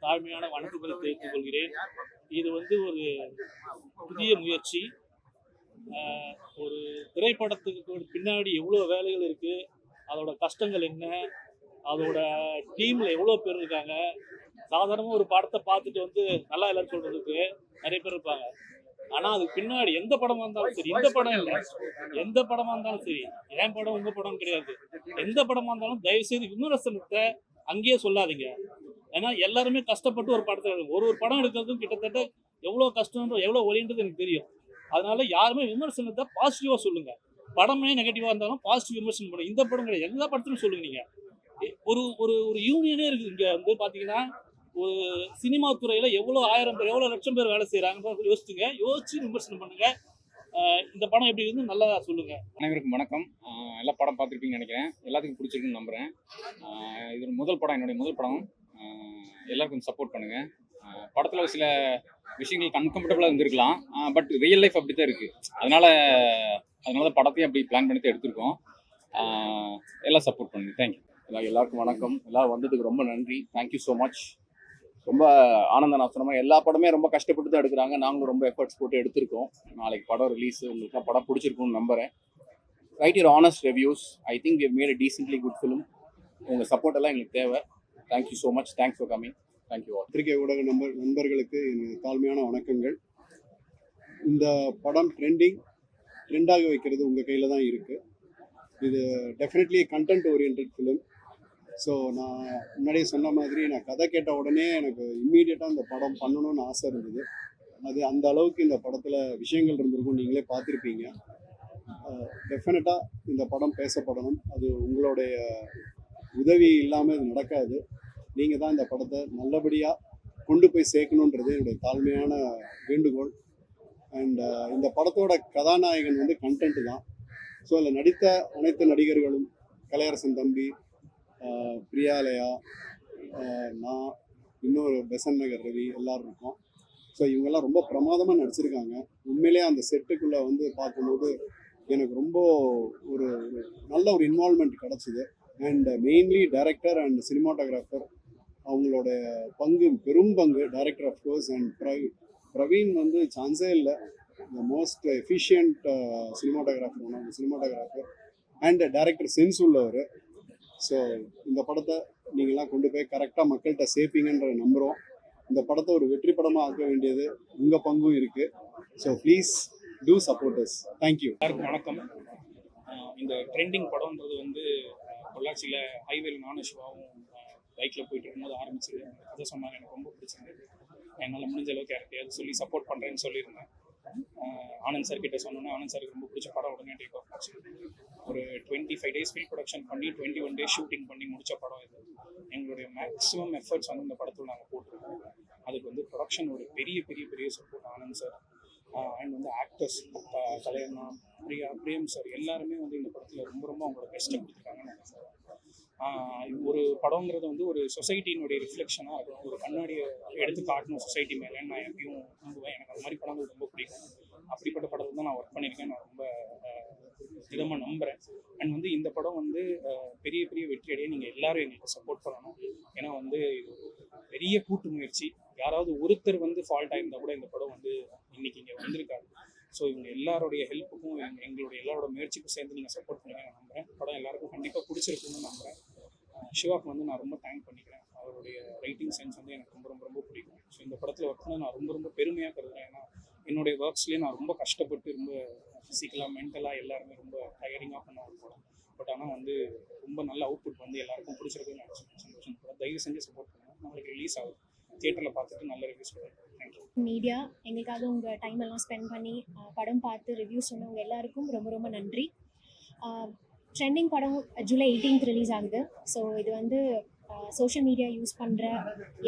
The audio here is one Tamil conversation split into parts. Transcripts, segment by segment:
தாழ்மையான வணக்கங்களை தெரிவித்துக் கொள்கிறேன். இது ஒரு புதிய முயற்சி. ஒரு திரைப்படத்துக்கு பின்னாடி எவ்வளோ வேலைகள் இருக்கு, அதோட கஷ்டங்கள் என்ன, அதோட டீம்ல எவ்வளோ பேர் இருக்காங்க. சாதாரணமாக ஒரு படத்தை பார்த்துட்டு நல்லா இல்லைன்னு சொல்றதுக்கு நிறைய பேர் இருப்பாங்க. ஆனால் அதுக்கு பின்னாடி எந்த படமாக இருந்தாலும் சரி, இந்த படம் இல்லை, எந்த படமாக இருந்தாலும் சரி, என் படம் உங்கள் படம் கிடையாது, எந்த படமாக இருந்தாலும் தயவுசெய்து விமர்சனத்தை அங்கேயே சொல்லாதீங்க. ஏன்னா எல்லாருமே கஷ்டப்பட்டு ஒரு படத்தை ஒரு படம் எடுக்கிறதும் கிட்டத்தட்ட எவ்வளோ கஷ்டம்ன்ற எவ்வளோ ஒலின்றது எனக்கு தெரியும். அதனால யாருமே விமர்சனத்தை பாசிட்டிவாக சொல்லுங்க. படமே நெகட்டிவாக இருந்தாலும் பாசிட்டிவ் விமர்சனம் பண்ணுங்க. இந்த படம் கிடையாது, எல்லா படத்திலும் சொல்லுங்க. நீங்க ஒரு ஒரு ஒரு யூனியனே இருக்குது இங்கே பார்த்தீங்கன்னா. ஒரு சினிமா துறையில் எவ்வளோ 1000 பேர் எவ்வளோ லட்சம் பேர் வேலை செய்கிறாங்க யோசிச்சு விமர்சனம் பண்ணுங்க. இந்த படம் எப்படி இருந்து நல்லா சொல்லுங்க. அனைவருக்கும் வணக்கம். எல்லா படம் பார்த்துருப்பீங்கன்னு நினைக்கிறேன். எல்லாத்துக்கும் பிடிச்சிருக்குன்னு நம்புகிறேன். இது முதல் படம், என்னுடைய முதல் படம். எல்லாருக்கும் சப்போர்ட் பண்ணுங்கள். படத்தில் சில விஷயங்கள் அன்கம்ஃபர்டபுளாக இருந்திருக்கலாம், பட் ரியல் லைஃப் அப்படி தான் இருக்குது. அதனால தான் படத்தையும் அப்படி பிளான் பண்ணி தான் எடுத்திருக்கோம். எல்லாம் சப்போர்ட் பண்ணுங்க. தேங்க்யூ. எல்லாருக்கும் வணக்கம். எல்லோரும் வந்ததுக்கு ரொம்ப நன்றி. Thank you so much. ரொம்ப ஆனந்தம். நான் சொன்ன எல்லா படமே ரொம்ப கஷ்டப்பட்டு தான் எடுக்கிறாங்க. நாங்களும் ரொம்ப எஃபர்ட்ஸ் போட்டு எடுத்திருக்கோம். நாளைக்கு படம் ரிலீஸ். உங்களுக்கு படம் பிடிச்சிருக்கும்னு நம்புகிறேன். Write your honest reviews. I think we made a decently good film. உங்கள் சப்போர்ட் எல்லாம் எங்களுக்கு தேவை. Thank you so much. Thanks for coming. Thank you all. பத்திரிகை ஊடக நண்பர்களுக்கு என் தாழ்மையான வணக்கங்கள். இந்த படம் ட்ரெண்டாக வைக்கிறது உங்கள் கையில் தான் இருக்குது. இது definitely content oriented film. So நான் முன்னாடியே சொன்ன மாதிரி, நான் கதை கேட்ட உடனே எனக்கு இம்மீடியட்டாக இந்த படம் பண்ணணும்னு ஆசை இருந்தது. அது அந்த அளவுக்கு இந்த படத்தில் விஷயங்கள் இருந்திருக்கும், நீங்களே பார்த்துருப்பீங்க. டெஃபினட்டாக இந்த படம் பேசப்படணும். அது உங்களுடைய உதவி இல்லாமல் இது நடக்காது. நீங்கள் தான் இந்த படத்தை நல்லபடியாக கொண்டு போய் சேர்க்கணுன்றது என்னுடைய தாழ்மையான வேண்டுகோள். அண்ட் இந்த படத்தோட கதாநாயகன் கண்டென்ட்டு தான். ஸோ அதில் நடித்த அனைத்து நடிகர்களும், கலையரசன் தம்பி, பிரியாலயா, நான், இன்னொரு பெசன் நகர் ரவி, எல்லோரும் இருக்கோம். ஸோ இவங்கெல்லாம் ரொம்ப பிரமாதமாக நடிச்சிருக்காங்க. உண்மையிலே அந்த செட்டுக்குள்ளே பார்க்கும்போது எனக்கு ரொம்ப ஒரு நல்ல ஒரு இன்வால்மெண்ட் கிடச்சிது. And mainly director and cinematographer, அவங்களோட பெரும் பங்கு. Director of course. அண்ட் பிரவீன் சான்ஸே இல்லை. The most efficient cinematographer and director sense உள்ளவர். ஸோ இந்த படத்தை நீங்களாம் கொண்டு போய் கரெக்டாக மக்கள்கிட்ட சேர்ப்பீங்கன்ற நம்புகிறோம். இந்த படத்தை ஒரு வெற்றி படமாக ஆக்க வேண்டியது உங்கள் பங்கும் இருக்குது. So please do support us. Thank you. எல்லாருக்கும் வணக்கம். இந்த ட்ரெண்டிங் படம்ன்றது பொள்ளாச்சியில் ஹைவேல நானும் சிவாவும் பைக்கில் போயிட்டு இருக்கும்போது ஆரம்பிச்சது. கதை சொன்னாங்க, எனக்கு ரொம்ப பிடிச்சிருந்தது. என்னால் முடிஞ்ச அளவுக்கு யார்கிட்டையாவது சொல்லி சப்போர்ட் பண்ணுறேன்னு சொல்லியிருந்தேன். ஆனந்த் சார் கிட்ட சொன்னோன்னா, ஆனந்த் சாருக்கு ரொம்ப பிடிச்ச படம் உடனே டேக் ஆஃப் ஆச்சு. ஒரு 25 days ப்ரீ ப்ரொடக்ஷன் பண்ணி 21 days ஷூட்டிங் பண்ணி முடித்த படம் இது. எங்களுடைய மேக்ஸிமம் எஃபர்ட்ஸ் இந்த படத்தில் நாங்கள் போட்டிருக்கோம். அதுக்கு ப்ரொடக்ஷன் ஒரு பெரிய பெரிய பெரிய support Anand sir. And actors கலையண்ணா, பிரியம் சார் எல்லாருமே இந்த படத்தில் ரொம்ப ரொம்ப அவங்களோட பெஸ்ட்டை கொடுத்துருக்காங்கன்னு நான் சொல்கிறேன். ஒரு படங்கிறது ஒரு சொசைட்டினுடைய ரிஃப்ளெக்ஷனாக இருக்கும். ஒரு கண்ணாடியை எடுத்து காட்டணும் சொசைட்டி மேலேன்னு நான் எப்பயும் நம்புவேன். எனக்கு அந்த மாதிரி படங்கள் ரொம்ப பிடிக்கும். அப்படிப்பட்ட படத்தில் தான் நான் ஒர்க் பண்ணியிருக்கேன். நான் ரொம்ப இதமாக நம்புகிறேன். அண்ட் இந்த படம் பெரிய பெரிய வெற்றி அடைய நீங்கள் எல்லாரும் எங்களுக்கு சப்போர்ட் பண்ணணும். ஏன்னா இது பெரிய கூட்டு முயற்சி. யாராவது ஒருத்தர் ஃபால்ட் ஆயிருந்தால் கூட இந்த படம் இன்னைக்கு இங்கே வந்திருக்காரு. ஸோ இவங்க எல்லாருடைய ஹெல்ப்புக்கும் எங்களுடைய எல்லாரோட முயற்சிக்கும் சேர்ந்து நீங்கள் சப்போர்ட் பண்ணுங்க நான் நம்புகிறேன். படம் எல்லாருக்கும் கண்டிப்பாக பிடிச்சிருக்குன்னு நம்புகிறேன். சிவாக்கு நான் ரொம்ப தேங்க் பண்ணிக்கிறேன். அவருடைய ரைட்டிங் சென்ஸ் எனக்கு ரொம்ப ரொம்ப ரொம்ப பிடிக்கும். ஸோ இந்த படத்தில் ஒர்க் பண்ண நான் ரொம்ப ரொம்ப பெருமையாக கருதுறேன். ஏன்னா என்னுடைய ஒர்க்ஸ்லேயே நான் ரொம்ப கஷ்டப்பட்டு, ரொம்ப ஃபிசிக்கலாக மென்டலாக எல்லாருமே ரொம்ப டயரிங்காக பண்ண ஒரு படம். பட் ஆனால் ரொம்ப நல்ல அவுட்புட் எல்லாருக்கும் பிடிச்சிருக்குன்னு நினச்சேன். சந்தோஷம். தயவு செஞ்சு சப்போர்ட் பண்ணுங்கள். நாளைக்கு ரிலீஸ் ஆகுது. தியேட்டரில் பார்த்துட்டு நல்ல ரிவ்யூஸ் கொடுங்க. தேங்க்யூ. மீடியா எங்களுக்காக உங்கள் டைம் எல்லாம் ஸ்பெண்ட் பண்ணி படம் பார்த்து ரிவ்யூ சொன்னவங்க எல்லாருக்கும் ரொம்ப ரொம்ப நன்றி. ட்ரெண்டிங் படம் ஜூலை 18th ரிலீஸ் ஆகுது. ஸோ இது சோஷியல் மீடியா யூஸ் பண்ணுற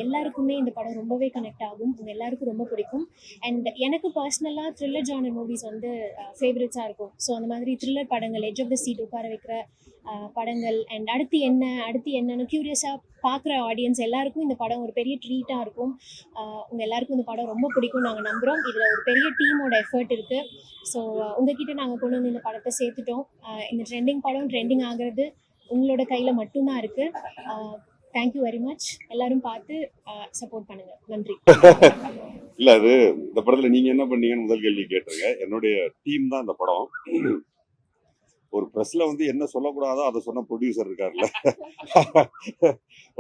எல்லாருக்குமே இந்த படம் ரொம்பவே கனெக்ட் ஆகும். உங்கள் எல்லாருக்கும் ரொம்ப பிடிக்கும். அண்ட் எனக்கு பர்சனலாக த்ரில்லர் ஜானர் மூவிஸ் ஃபேவரட்ஸாக இருக்கும். ஸோ அந்த மாதிரி த்ரில்லர் படங்கள், எட்ஜ் ஆஃப் த சீட் உட்கார வைக்கிற படங்கள், அண்ட் அடுத்து என்னன்னு க்யூரியஸாக பார்க்குற ஆடியன்ஸ் எல்லாருக்கும் இந்த படம் ஒரு பெரிய ட்ரீட்டாக இருக்கும். உங்கள் எல்லாருக்கும் இந்த படம் ரொம்ப பிடிக்கும் நாங்கள் நம்புகிறோம். இதில் ஒரு பெரிய டீமோட எஃபர்ட் இருக்குது. ஸோ உங்ககிட்ட நாங்கள் கொண்டு இந்த படத்தை சேர்த்துட்டோம். இந்த ட்ரெண்டிங் படம் ட்ரெண்டிங் ஆகிறது உங்களோட கையில் மட்டும்தான் இருக்குது. Thank you very much. எல்லாரும் பார்த்து சப்போர்ட் பண்ணுங்க. நன்றி. இல்ல அது இந்த படத்துல நீங்க என்ன பண்ணீங்கன்னு முதல் கேள்வி கேட்டிருங்க. என்னுடைய டீம் தான் இந்த படம். ஒரு ப்ரெஸ்ல வந்து என்ன சொல்லக்கூடாதோ அதை சொன்ன ப்ரொடியூசர் இருக்காருல்ல,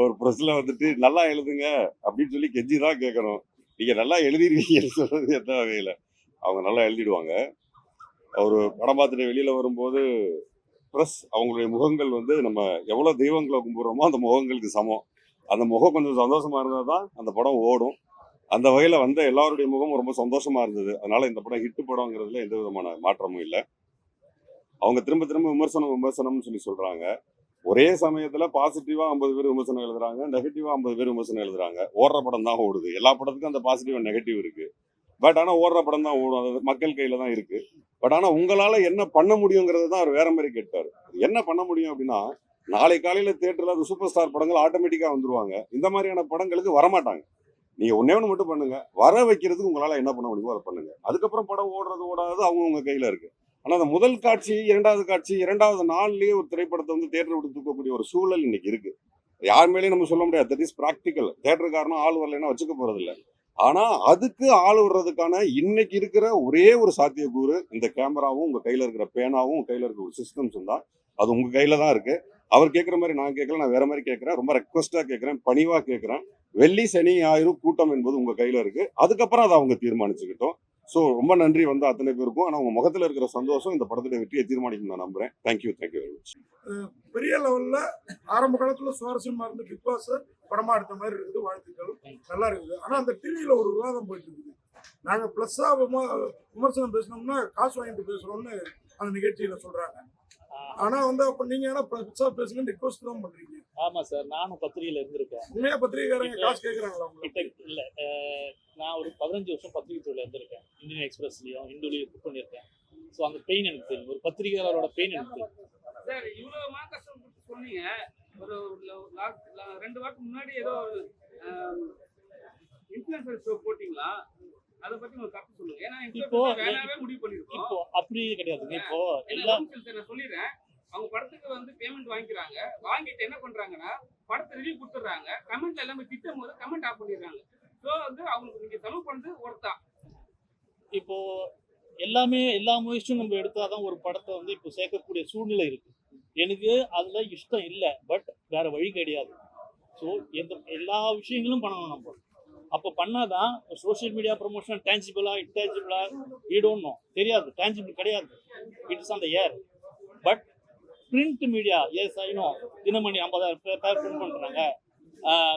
ஒரு ப்ரெஸ்ல வந்துட்டு நல்லா எழுதுங்க அப்படின்னு சொல்லி கெஞ்சி தான் கேட்கணும். நீங்க நல்லா எழுதிருவீங்கன்னு சொல்றது எந்த வகையில, அவங்க நல்லா எழுதிடுவாங்க. ஒரு படம் பார்த்துட்டு வெளியில வரும்போது ப்ரெஸ் அவங்களுடைய முகங்கள் வந்து நம்ம எவ்வளவு தெய்வங்களை கும்பிடுறோமோ அந்த முகங்களுக்கு சமம். அந்த முகம் கொஞ்சம் சந்தோஷமா இருந்தால் தான் அந்த படம் ஓடும். அந்த வகையில வந்த எல்லாருடைய முகமும் ரொம்ப சந்தோஷமா இருந்தது. அதனால இந்த படம் ஹிட் படங்கிறதுல எந்த விதமான மாற்றமும் இல்லை. அவங்க திரும்ப திரும்ப விமர்சனம்னு சொல்லி சொல்றாங்க. ஒரே சமயத்துல பாசிட்டிவா 50 பேர் விமர்சனம் எழுதுறாங்க, நெகட்டிவா 50 பேர் விமர்சனம் எழுதுறாங்க. ஓடுற படம் தான் ஓடுது. எல்லா படத்துக்கும் அந்த பாசிட்டிவ் அண்ட் நெகட்டிவ் இருக்கு. பட் ஆனா ஓடுற படம் தான் ஓடும். அது மக்கள் கையில தான் இருக்கு. பட் ஆனா உங்களால என்ன பண்ண முடியுங்கிறது தான் அவர் வேற மாதிரி கேட்டாரு. என்ன பண்ண முடியும் அப்படின்னா, நாளை காலையில தியேட்டர்ல அது சூப்பர் ஸ்டார் படங்கள் ஆட்டோமேட்டிக்கா வந்துருவாங்க. இந்த மாதிரியான படங்களுக்கு வரமாட்டாங்க. நீங்க ஒன்னே ஒன்று மட்டும் பண்ணுங்க, வர வைக்கிறதுக்கு உங்களால என்ன பண்ண முடியுமோ அதை பண்ணுங்க. அதுக்கப்புறம் படம் ஓடுறது ஓடாது அவங்க உங்க கையில இருக்கு. ஆனா அந்த முதல் காட்சி, இரண்டாவது காட்சி, இரண்டாவது நாள்லயே ஒரு திரைப்படத்தை வந்து தியேட்டர் விட்டு தூக்கக்கூடிய ஒரு சூழல் இன்னைக்கு இருக்கு. யார் மேலேயும் நம்ம சொல்ல முடியாது. That is practical. தியேட்டர் காரணம் ஆள் வரலைன்னா வச்சுக்க போறது இல்லை. ஆனா அதுக்கு ஆள் வர்றதுக்கான இன்னைக்கு இருக்கிற ஒரே ஒரு சாத்தியக்கூறு இந்த கேமராவும் உங்க கையில இருக்கிற பேனாவும் உங்க கையில இருக்கிற ஒரு சிஸ்டம்ஸும் தான். அது உங்க கையில தான் இருக்கு. அவர் கேட்குற மாதிரி நான் கேட்கல, நான் வேற மாதிரி கேட்கறேன். ரொம்ப ரெக்வஸ்டா கேட்கறேன், பணிவா கேட்கறேன். வெள்ளி சனி ஞாயிறு கூட்டம் என்பது உங்க கையில இருக்கு. அதுக்கப்புறம் அதை அவங்க தீர்மானிச்சுக்கிட்டோம். ஸோ ரொம்ப நன்றி வந்து அத்தனை பேருக்கும். ஆனால் உங்க முகத்துல இருக்கிற சந்தோஷம் இந்த படத்துடைய வெற்றியை தீர்மானிக்கும் நான் நம்புறேன். Thank you very much. பெரிய லெவல்ல ஆரம்ப காலத்துல சுவாரஸ்யமா இருந்து பிக் பாஸ் படமா எடுத்த மாதிரி இருக்குது. வாழ்த்துக்கள், நல்லா இருக்குது. ஆனா அந்த டிவியில ஒரு விவாதம் போயிட்டு இருக்குது. நாங்க பிளஸ்ஸா விமர்சனம் பேசணும்னா காசு வாங்கிட்டு பேசுறோம்னு அந்த நிகழ்ச்சியில சொல்றாங்க. ஆனா வந்து அப்ப நீங்க ஏன்னா பிளஸ்ஸா பேசுங்கன்னு ரிக்வஸ்ட் தான் பண்றீங்க. ஆமா சார், நானும் பத்திரிகையில இருந்திருக்கேன். உண்மையா பத்திரிகைக்காரங்க காசு கேட்கறாங்களா உங்களுக்கு? இல்ல, நான் ஒரு 15 வருஷம் பத்திரிகை துறையில இருந்திருக்கேன். இந்தியன் எக்ஸ்பிரஸ்லயும் இந்துலயும் குக் பண்ணியிருக்கேன். ஸோ அந்த பெயின் எனக்கு தெரியும். ஒரு பத்திரிகையாளரோட பெயின் எனக்கு தெரியும். சார் இவ்வளவு கஷ்டம் சொன்னீங்க. ஒரு 2 வாரத்துக்கு முன்னாடி ஏதோ ஒரு இன்ஃப்ளூயன்சர் ஷோ போட்டீங்களா? அதை பத்தி ஒரு கருத்து சொல்லுங்க. ஏன்னா இப்போ வேணாவே முடிவு பண்ணிருக்கோம். இப்போ அப்படி கிடையாது. இப்போ நான் சொல்லிடுறேன். அவங்க படத்துக்கு வந்து பேமெண்ட் வாங்கிக்கிறாங்க. வாங்கிட்டு என்ன பண்றாங்கன்னா படத்தை ரிவ்யூ கொடுத்துட்றாங்க. கமெண்ட்ல எல்லாமே திட்டும் போது கமெண்ட் ஆஃப் பண்ணிடுறாங்க. ஸோ வந்து அவங்களுக்கு நீங்க செலவு பண்ணது ஒருத்தா. இப்போ எல்லாமே எல்லா முயற்சியும் நம்ம எடுத்தாதான் ஒரு படத்தை வந்து இப்போ சேர்க்கக்கூடிய சூழ்நிலை இருக்கு. எனக்கு அதுல இஷ்டம் இல்லை, பட் வேற வழி கிடையாது. ஸோ எல்லா விஷயங்களும் பண்ணணும் நம்ம. அப்போ பண்ணாதான் சோஷியல் மீடியா ப்ரொமோஷன் டேஞ்சிபிளா இன்டேஞ்சிபிளா ஈடோன்னு தெரியாது. டேஞ்சிபிள் கிடையாது. It is on the air. But print media, yes I, Dinamani 50,000 பேர் பிரிண்ட் பண்றாங்க,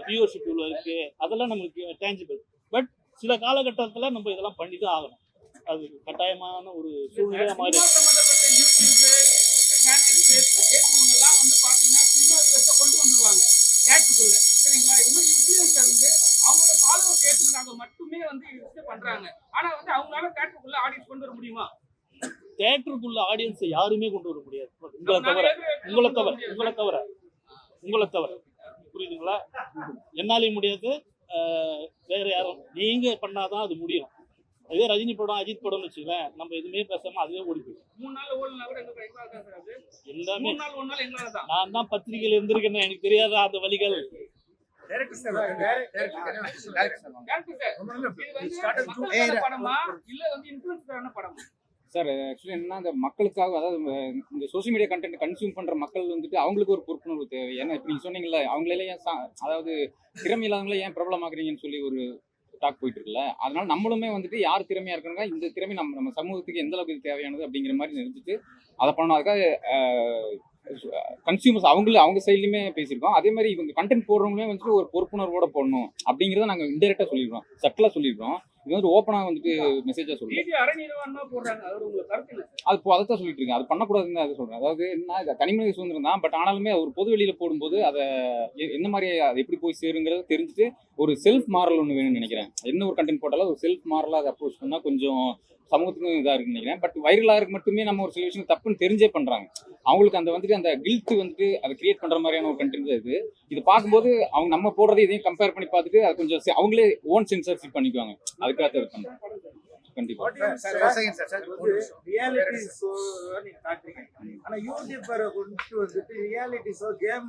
வியூவர்ஷிப் இவ்வளோ இருக்கு, அதெல்லாம் நமக்கு டேஞ்சிபிள். பட் சில காலகட்டத்தில் நம்ம இதெல்லாம் பண்ணி தான் ஆகணும். அது கட்டாயமான ஒரு சூழ்நிலை மாதிரி. வந்து பாத்தீங்கன்னா சினிமா கொண்டு வந்துருவாங்க தேட்டருக்குள்ள. சரிங்களா? இது மாதிரி இன்ஃப்ளூயன்சர் வந்து அவங்களோட ஃபாலோவர்ஸ் ஏற்றுக்காக மட்டுமே வந்து இது பண்றாங்க. ஆனா வந்து அவங்களால தேட்டருக்குள்ள ஆடியன்ஸ் கொண்டு வர முடியுமா? தேட்டருக்குள்ள ஆடியன்ஸை யாருமே கொண்டு வர முடியாது. உங்களை தவிர புரியுதுங்களா? என்னாலையும் முடியாது, வேற யாரும் நீங்க பண்ணாதான் அது முடியும். அதே ரஜினி படம், அஜித் படம்னு வச்சுக்கலேன், நம்ம எதுவுமே பேசாம அதுவே ஓடி போயிடும். 3 நாள் ஓடலாம் கூட எல்லாமே 3 நாள் 1 நாள் எங்களால தான். நான் தான் பத்திரிகையில இருந்திருக்கேன், எனக்கு தெரியாத அந்த வழிகள். சார் ஆக்சுவலி என்னன்னா, அந்த மக்களுக்காக, அதாவது இந்த சோசியல் மீடியா கண்டென்ட் கன்சியூம் பண்ற மக்கள் வந்துட்டு அவங்களுக்கு ஒரு பொறுப்புணர்வு தேவை. ஏன்னா இப்போ நீங்க சொன்னீங்கல்ல, அவங்களே ஏன் அதாவது திறமை இல்லாதவங்களே ஏன் பிரபலமாக்குறீங்கன்னு சொல்லி ஒரு டாக் போயிட்டு இருக்குல்ல. அதனால நம்மளுமே வந்துட்டு யார் திறமையா இருக்கிறாங்க, இந்த திறமை நம்ம சமூகத்துக்கு எந்த அளவுக்கு இது தேவையானது அப்படிங்கிற மாதிரி நினைச்சிட்டு அதை பண்ணணும். அதுக்காக கன்சியூமர்ஸ் அவங்க சைட்லையுமே பேசியிருக்கோம். அதே மாதிரி இவங்க கண்டென்ட் போடுறவங்களே வந்துட்டு ஒரு பொறுப்புணர்வோட போடணும் அப்படிங்கிறத நாங்கள் இன்டெரக்டா சொல்லியிருக்கோம், சட்டலா சொல்லியிருக்கோம். இது வந்து ஓப்பனா வந்துட்டு மெசேஜா சொல்லுங்க. அது அதைத்தான் சொல்லிட்டு இருக்கேன். அது பண்ணக்கூடாதுன்னு அதை சொல்றேன். அதாவது என்ன, தனிமனித சுதந்திரம் தான், பட் ஆனாலுமே ஒரு பொது வெளியில போடும்போது அதை என்ன மாதிரி அதை எப்படி போய் சேருங்கிறத தெரிஞ்சுட்டு ஒரு செல்ஃப் மாரல் ஒன்று வேணும்னு நினைக்கிறேன். என்ன ஒரு கண்டென்ட் போட்டாலும் ஒரு செல்ஃப் மாரலா அதை அப்ரோச் பண்ணா கொஞ்சம் சமூகத்துக்கும் இதாக இருக்குன்னு நினைக்கிறேன். பட் வைரலாக மட்டுமே நம்ம ஒரு சில விஷயம் தப்புன்னு தெரிஞ்சே பண்றாங்க. அவங்களுக்கு அந்த வந்துட்டு அந்த கில்ட் வந்துட்டு அதை கிரியேட் பண்ற மாதிரியான ஒரு கண்டென்ட் தான் இது பார்க்கும்போது அவங்க நம்ம போடுறது இதையும் கம்பேர் பண்ணி பார்த்துட்டு அது கொஞ்சம் அவங்களே ஓன் சென்சர்ஷிப் பண்ணிக்குவாங்க. அதுக்காக இது பண்ணுறோம். கண்டிப்பா ரியாலிட்டி ஷோ நீங்க காட்டுறீங்க ஆனா யூடியூபரை கொண்டு வந்துட்டு ரியாலிட்டி ஷோ கேம்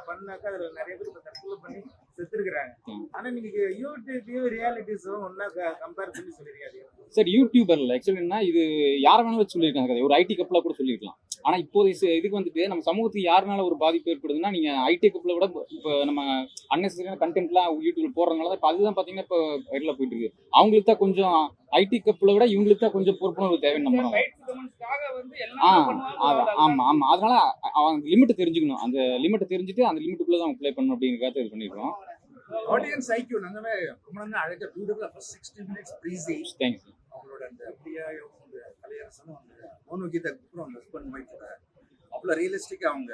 பண்ணாக்கா அதுல நிறைய பேர் தற்கொலை பண்ணி செத்துருக்குறாங்க. ஆனா நீங்க யூடியூபையும் ரியாலிட்டி ஷோ ஒன்னா கம்பேர் பண்ணி சொல்லிருக்காது சார். யூடியூபர்ல ஆக்சுவலி என்ன இது யார வேணாலும் வச்சு சொல்லியிருக்காங்க கதை. ஒரு ஐடி கப்பலா கூட சொல்லியிருக்கலாம். ஆனா இப்போதைய இதுக்கு வந்துட்டு நம்ம சமூகத்துக்கு யாருனால ஒரு பாதிப்பு ஏற்படுதுன்னா நீங்க ஐடி கப்பலை விட இப்போ நம்ம அன்னெசரியான கண்டென்ட்லாம் யூடியூப்ல போடுறதுனால தான் இப்போ அதுதான் பாத்தீங்கன்னா இப்போ வைரலா போயிட்டு இருக்கு. அவங்களுக்கு தான் கொஞ்சம் ஐடி கப்பலை விட இவங்களுக்கு தான் கொஞ்சம் பொறுப்புணர்வு தேவைன்னு நம்புறாங்க. ஆமா ஆமா அதனால அவங்க லிமிட் தெரிஞ்சுக்கணும். அந்த லிமிட்டை தெரிஞ்சுட்டு அந்த லிமிட்டுக்குள்ள தான் ப்ளே பண்ணணும் அப்படிங்கிறத இது பண்ணிருக்கோம். ஆடியன்ஸ் ஐக்யூ நாங்கவே ரொம்ப நல்லா அழகா பியூட்டிஃபுல்லா ஃபர்ஸ்ட் 60 minutes ப்ரீஸி தேங்க்ஸ். அவங்களோட அந்த அப்படியே கலையரசனும் அந்த மோனோகீதக்கு அப்புறம் அந்த ஹஸ்பண்ட் ஒய்ஃபோட அவ்வளோ ரியலிஸ்டிக்காக அவங்க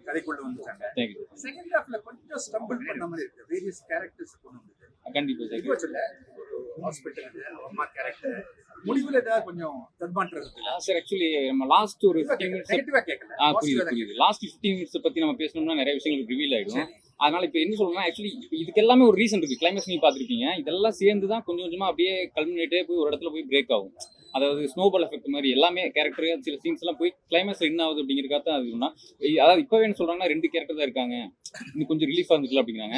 கதைக்குள்ள வந்துட்டாங்க. தேங்க்யூ. செகண்ட் ஹாஃப்ல கொஞ்சம் ஸ்டம்பிள் பண்ண மாதிரி இருக்கு. வேரியஸ் கேரக்டர்ஸ் கொண்டு வந்து கண்டிப்பா சார். சொல்ல ஒரு ஹாஸ்பிட்டல் அம்மா கேரக்டர் முடிவுல ஏதாவது கொஞ்சம் தர்பான்றது சார். ஆக்சுவலி நம்ம லாஸ்ட் ஒரு 15 மினிட்ஸ் நெகட்டிவா கேட்கல. புரியுது. லாஸ்ட் 15 மினிட்ஸ் பத்தி நம்ம பேசணும்னா நிறைய விஷயங்கள் ரிவீல் ஆயிடும். அதனால இப்போ என்ன சொல்லணும்னா ஆக்சுவலி இதுக்கு எல்லாமே ஒரு ரீசன் இருக்கு. கிளைமேக்ஸ் நீங்க பார்த்துருப்பீங்க. இதெல்லாம் சேர்ந்து தான் கொஞ்சம் கொஞ்சமா அப்படியே கல்மினேட்டே போய் ஒரு இடத்துல போய் பிரேக் ஆகும். அதாவது ஸ்னோபால் எஃபெக்ட் மாதிரி எல்லாமே கேரக்டர் சில சீன்ஸ் எல்லாம் போய் கிளைமேக்ஸ்ல என்ன ஆகுது அப்படிங்கிறக்காக தான் அதுனா. அதாவது இப்பவே என்ன சொல்றாங்கன்னா 2 கேரக்டர் தான் இருக்காங்க, இன்னும் கொஞ்சம் ரிலீஃபா இருந்துக்கலாம் அப்படிங்கிறாங்க.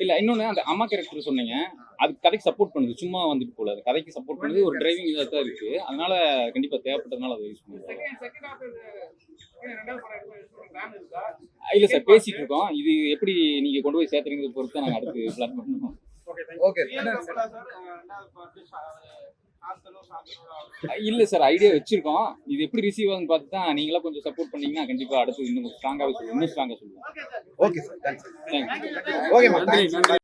இல்ல இன்னொன்னு அந்த அம்மா கேரக்டர் சொன்னீங்க, அது கதைக்கு சப்போர்ட் பண்ணுது. சும்மா வந்துட்டு போல அது கதைக்கு சப்போர்ட் பண்ணுது. ஒரு டிரைவிங் இதாக தான் இருக்கு. அதனால கண்டிப்பா தேவைப்பட்டதுனால அதை யூஸ் பண்ணுவோம். இல்ல சார் பேசிட்டு இருக்கோம். இது எப்படி நீங்க கொண்டு போய் சேர்த்துறீங்க பொறுத்து நாங்க அடுத்து பிளான் பண்ணுவோம். ஓகே. இல்ல சார் ஐடியா வச்சிருக்கோம். இது எப்படி ரிசீவ் ஆகுதுன்னு பார்த்து தான் நீங்களா கொஞ்சம் சப்போர்ட் பண்ணீங்கன்னா கண்டிப்பா அடுத்து இன்னும் ஸ்ட்ராங்காவே சொல்லுவோம். இன்னும் ஸ்ட்ராங்கா சொல்லுவோம். Okay sir. தேங்க்ஸ். ஓகே.